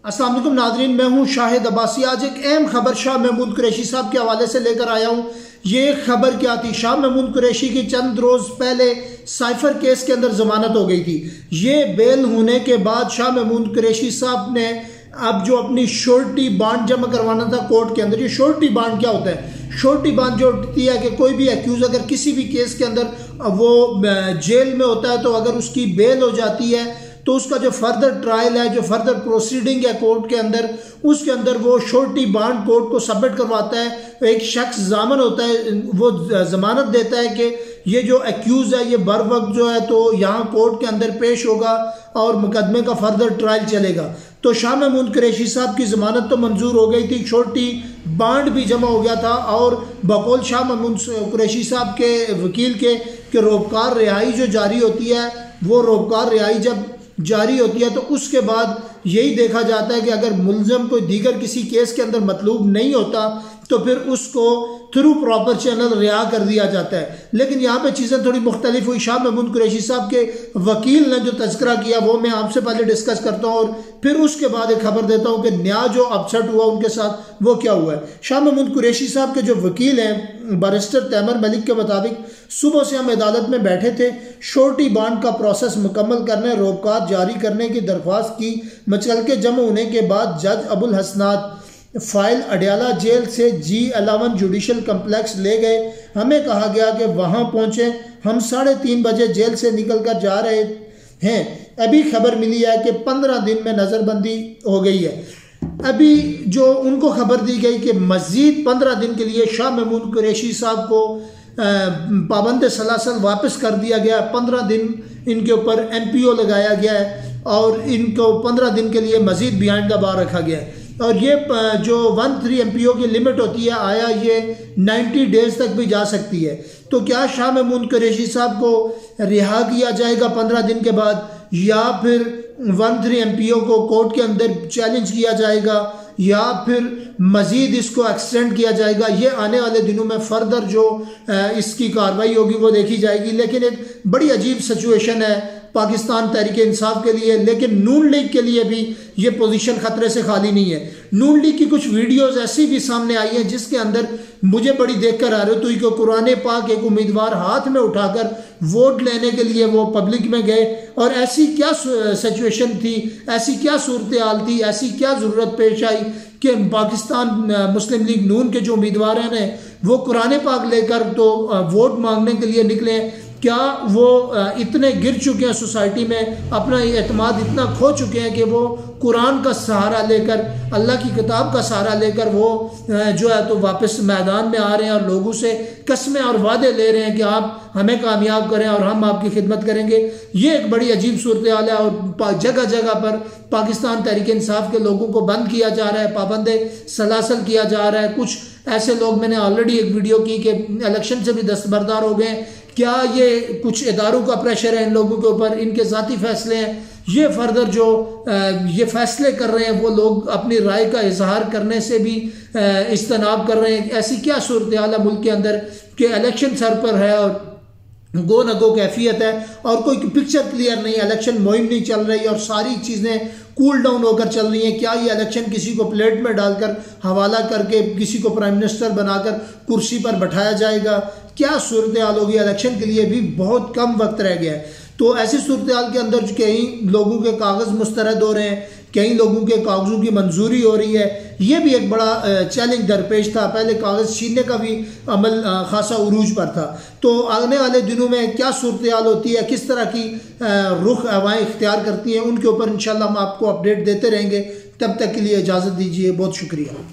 अस्सलाम वालेकुम नाज़रीन, मैं हूं शाहिद अब्बासी। आज एक अहम खबर शाह महमूद कुरैशी साहब के हवाले से लेकर आया हूं। ये खबर क्या थी? शाह महमूद कुरैशी की चंद रोज पहले साइफर केस के अंदर जमानत हो गई थी। ये बेल होने के बाद शाह महमूद कुरैशी साहब ने अब जो अपनी श्योरिटी बॉन्ड जमा करवाना था कोर्ट के अंदर। ये श्योरिटी बॉन्ड क्या होता है? श्योरिटी बॉन्ड जो होती है कि कोई भी एक्यूज अगर किसी भी केस के अंदर वो जेल में होता है तो अगर उसकी बेल हो जाती है तो उसका जो फर्दर ट्रायल है, जो फर्दर प्रोसीडिंग है कोर्ट के अंदर, उसके अंदर वो श्योरिटी बॉन्ड कोर्ट को सबमिट करवाता है। एक शख्स जामन होता है, वो जमानत देता है कि ये जो एक्यूज है ये बर वक्त जो है तो यहाँ कोर्ट के अंदर पेश होगा और मुकदमे का फर्दर ट्रायल चलेगा। तो शाह महमूद कुरैशी साहब की जमानत तो मंजूर हो गई थी, श्योरिटी बॉन्ड भी जमा हो गया था और बकौल शाह महमूद कुरैशी साहब के वकील के रोबकार रिहाई जो जारी होती है, वो रोबकार रिहाई जब जारी होती है तो उसके बाद यही देखा जाता है कि अगर मुलजम कोई दीगर किसी केस के अंदर मतलूब नहीं होता तो फिर उसको थ्रू प्रॉपर चैनल रिहा कर दिया जाता है। लेकिन यहाँ पे चीज़ें थोड़ी मुख्तलिफ हुई। शाह महमूद कुरैशी साहब के वकील ने जो तज़किरा किया वो मैं आपसे पहले डिस्कस करता हूँ और फिर उसके बाद एक खबर देता हूँ कि नया जो अपसेट हुआ उनके साथ वो क्या हुआ है। शाह महमूद कुरैशी साहब के जो वकील हैं बैरिस्टर तैमूर मलिक के मुताबिक सुबह से हम अदालत में बैठे थे, श्योरिटी बॉन्ड का प्रोसेस मुकम्मल करने, रोबकार जारी करने की दरख्वास्त की। मचलके जमा होने के बाद जज अबुल हसनात फाइल अडयाला जेल से G11 जुडिशल कम्प्लेक्स ले गए। हमें कहा गया कि वहां पहुंचे। हम 3:30 बजे जेल से निकल कर जा रहे हैं। अभी खबर मिली है कि 15 दिन में नज़रबंदी हो गई है। अभी जो उनको खबर दी गई कि मज़ीद 15 दिन के लिए शाह महमूद कुरैशी साहब को पाबंद सलासल वापस कर दिया गया। 15 दिन इनके ऊपर MPO लगाया गया है और इनको 15 दिन के लिए मज़ीद बिहाइंड द बार रखा गया है। और ये जो 13 MPO की लिमिट होती है, आया ये 90 डेज तक भी जा सकती है। तो क्या शाह महमूद कुरैशी साहब को रिहा किया जाएगा 15 दिन के बाद, या फिर 13 MPO को कोर्ट के अंदर चैलेंज किया जाएगा, या फिर मज़ीद इसको एक्सटेंड किया जाएगा? ये आने वाले दिनों में फर्दर जो इसकी कार्रवाई होगी वो देखी जाएगी। लेकिन एक बड़ी अजीब सिचुएशन है पाकिस्तान तहरीक इंसाफ के लिए, लेकिन नून लीग के लिए भी ये पोजीशन खतरे से खाली नहीं है। नून लीग की कुछ वीडियोस ऐसी भी सामने आई हैं जिसके अंदर मुझे बड़ी देखकर आ रही हुई कि कुरान पाक एक उम्मीदवार हाथ में उठाकर वोट लेने के लिए वो पब्लिक में गए। और ऐसी क्या सिचुएशन थी, ऐसी क्या सूरत हाल थी, ऐसी क्या ज़रूरत पेश आई कि पाकिस्तान मुस्लिम लीग नून के जो उम्मीदवार हैं वो कुरान पाक लेकर तो वोट मांगने के लिए निकले। क्या वो इतने गिर चुके हैं सोसाइटी में, अपना एतमाद इतना खो चुके हैं कि वो कुरान का सहारा लेकर, अल्लाह की किताब का सहारा लेकर वो जो है तो वापस मैदान में आ रहे हैं और लोगों से कस्में और वादे ले रहे हैं कि आप हमें कामयाब करें और हम आपकी खिदमत करेंगे। ये एक बड़ी अजीब सूरत हाल है और जगह जगह पर पाकिस्तान तहरीक इंसाफ के लोगों को बंद किया जा रहा है, पाबंद सलासल किया जा रहा है। कुछ ऐसे लोग, मैंने ऑलरेडी एक वीडियो की कि इलेक्शन से भी दस्तबरदार हो गए। क्या ये कुछ इदारों का प्रेशर है इन लोगों के ऊपर, इनके ज़ाती फैसले हैं? ये फर्दर जो ये फैसले कर रहे हैं वो लोग अपनी राय का इजहार करने से भी इज्तनाब कर रहे हैं। ऐसी क्या सूरत हाल है मुल्क के अंदर कि इलेक्शन सर पर है और गो न गो कैफियत है और कोई पिक्चर क्लियर नहीं, इलेक्शन मुहिम नहीं चल रही और सारी चीज़ें कूल डाउन होकर चल रही हैं। क्या ये इलेक्शन किसी को प्लेट में डालकर हवाला करके किसी को प्राइम मिनिस्टर बनाकर कुर्सी पर बैठाया जाएगा? क्या सूरत हाल होगी? इलेक्शन के लिए भी बहुत कम वक्त रह गया है। तो ऐसी सूरत हाल के अंदर कई लोगों के कागज़ मुस्तरद हो रहे हैं, कई लोगों के कागज़ों की मंजूरी हो रही है। ये भी एक बड़ा चैलेंज दरपेश था। पहले कागज़ छीनने का भी अमल खासा उरूज पर था। तो आने वाले दिनों में क्या सूरत हाल होती है, किस तरह की रुख हवाएं इख्तियार करती हैं, उनके ऊपर इंशाल्लाह हम आपको अपडेट देते रहेंगे। तब तक के लिए इजाज़त दीजिए। बहुत शुक्रिया।